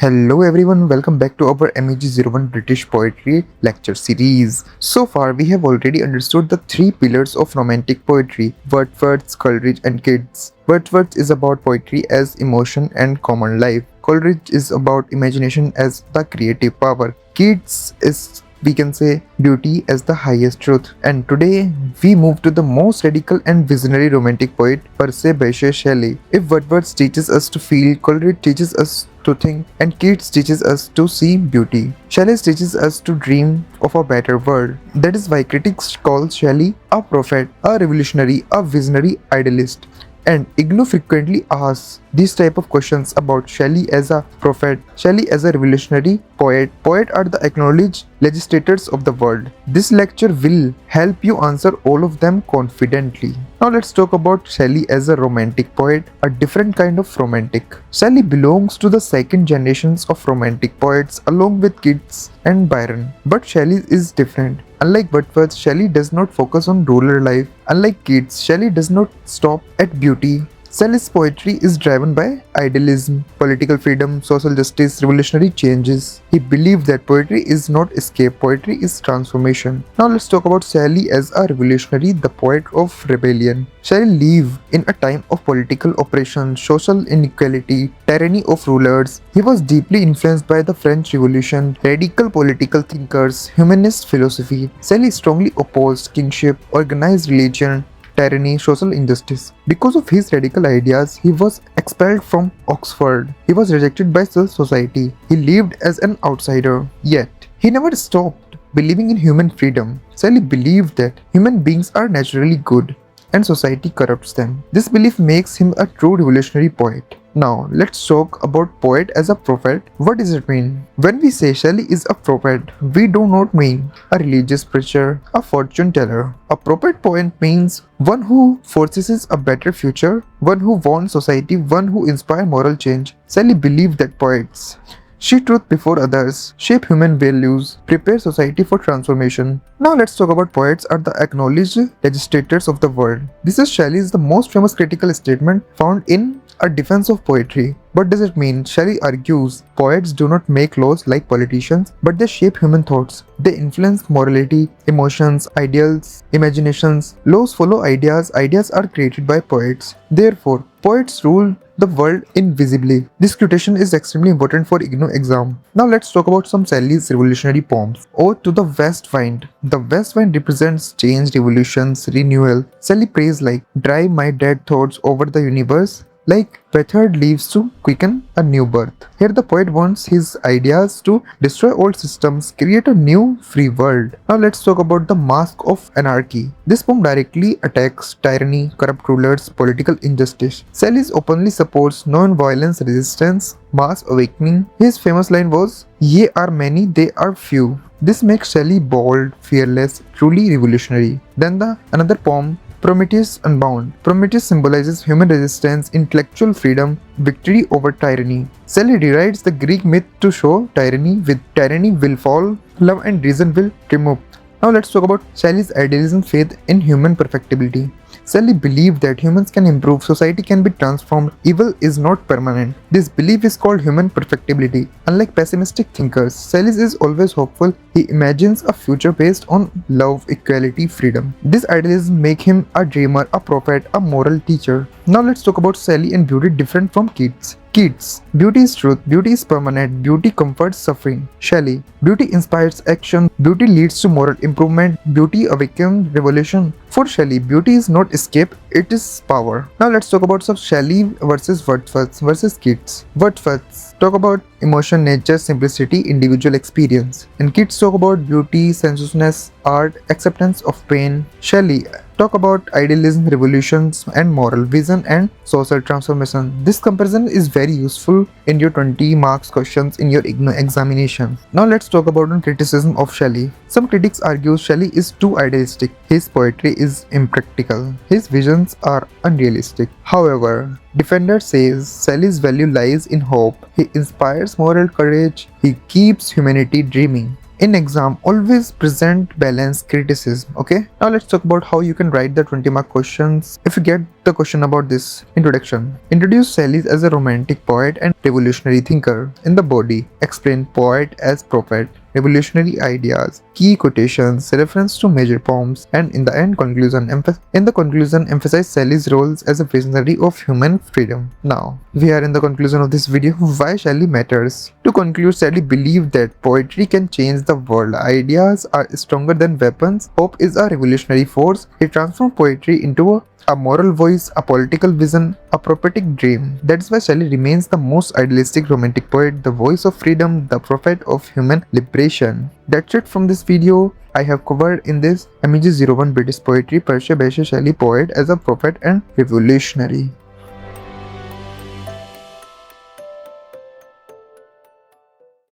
Hello everyone, welcome back to our MEG-01 British Poetry lecture series. So far, we have already understood the three pillars of romantic poetry: Wordsworth, Coleridge and Keats. Wordsworth is about poetry as emotion and common life. Coleridge is about imagination as the creative power. Keats is, we can say, beauty as the highest truth. And today, we move to the most radical and visionary romantic poet, Percy Bysshe Shelley. If Wordsworth teaches us to feel, Coleridge teaches us to think, and Keats teaches us to see beauty. Shelley teaches us to dream of a better world. That is why critics call Shelley a prophet, a revolutionary, a visionary idealist. And IGNOU frequently asks these type of questions about Shelley as a prophet, Shelley as a revolutionary poet. Poets are the acknowledged legislators of the world. This lecture will help you answer all of them confidently. Now let's talk about Shelley as a romantic poet, a different kind of romantic. Shelley belongs to the second generations of romantic poets along with Keats and Byron. But Shelley is different. Unlike Wordsworth, Shelley does not focus on rural life. Unlike Keats, Shelley does not stop at beauty. Shelley's poetry is driven by idealism, political freedom, social justice, revolutionary changes. He believed that poetry is not escape, poetry is transformation. Now let's talk about Shelley as a revolutionary, the poet of rebellion. Shelley lived in a time of political oppression, social inequality, tyranny of rulers. He was deeply influenced by the French Revolution, radical political thinkers, humanist philosophy. Shelley strongly opposed kingship, organized religion, tyranny, social injustice. Because of his radical ideas, he was expelled from Oxford. He was rejected by the society. He lived as an outsider. Yet, he never stopped believing in human freedom. Shelley believed that human beings are naturally good and society corrupts them. This belief makes him a true revolutionary poet. Now, let's talk about poet as a prophet. What does it mean? When we say Shelley is a prophet, we do not mean a religious preacher, a fortune teller. A prophet poet means one who foresees a better future, one who warns society, one who inspires moral change. Shelley believed that poets see truth before others, shape human values, prepare society for transformation. Now let's talk about poets are the acknowledged legislators of the world. This is Shelley's the most famous critical statement found in A Defense of Poetry. What does it mean? Shelley argues poets do not make laws like politicians, but they shape human thoughts. They influence morality, emotions, ideals, imaginations. Laws follow ideas. Ideas are created by poets. Therefore, poets rule the world invisibly. This quotation is extremely important for IGNOU exam. Now let's talk about some Shelley's revolutionary poems. Ode to the West Wind. The West Wind represents change, revolutions, renewal. Shelley prays like, drive my dead thoughts over the universe, like withered leaves to quicken a new birth. Here the poet wants his ideas to destroy old systems, create a new free world. Now let's talk about the Mask of Anarchy. This poem directly attacks tyranny, corrupt rulers, political injustice. Shelley openly supports non-violence resistance, mass awakening. His famous line was, "Ye are many, they are few." This makes Shelley bold, fearless, truly revolutionary. Then another poem, Prometheus Unbound. Prometheus symbolizes human resistance, intellectual freedom, victory over tyranny. Shelley rewrites the Greek myth to show tyranny with tyranny will fall, love and reason will triumph. Now let's talk about Shelley's idealism, faith in human perfectibility. Shelley believed that humans can improve, society can be transformed, evil is not permanent. This belief is called human perfectibility. Unlike pessimistic thinkers, Shelley is always hopeful. He imagines a future based on love, equality, freedom. This idealism makes him a dreamer, a prophet, a moral teacher. Now let's talk about Shelley and beauty different from Keats. Keats. Beauty is truth, beauty is permanent, beauty comforts suffering. Shelley. Beauty inspires action, beauty leads to moral improvement, beauty awakens revolution. For Shelley, beauty is not escape, it is power. Now let's talk about some Shelley versus Wordsworth versus Keats. Wordsworth talk about emotion, nature, simplicity, individual experience. And Keats talk about beauty, sensuousness, art, acceptance of pain. Shelley talk about idealism, revolutions and moral vision and social transformation. This comparison is very useful in your 20 marks questions in your IGNOU examination. Now let's talk about criticism of Shelley. Some critics argue Shelley is too idealistic. His poetry is impractical. His visions are unrealistic. However, defender says Shelley's value lies in hope. He inspires moral courage. He keeps humanity dreaming. In exam, always present balanced criticism. Okay, now let's talk about how you can write the 20-mark questions. If you get the question about this introduction, introduce Shelley as a romantic poet and revolutionary thinker. In the body, explain poet as prophet, revolutionary ideas, key quotations, reference to major poems, and in the end conclusion, emphasize Shelley's roles as a visionary of human freedom. Now, we are in the conclusion of this video. Why Shelley matters? To conclude, Shelley believed that poetry can change the world. Ideas are stronger than weapons. Hope is a revolutionary force. He transformed poetry into a moral voice, a political vision, a prophetic dream. That's why Shelley remains the most idealistic romantic poet, the voice of freedom, the prophet of human liberation. That's it from this video. I have covered in this MEG-01 British poetry, Percy Bysshe Shelley poet as a prophet and revolutionary.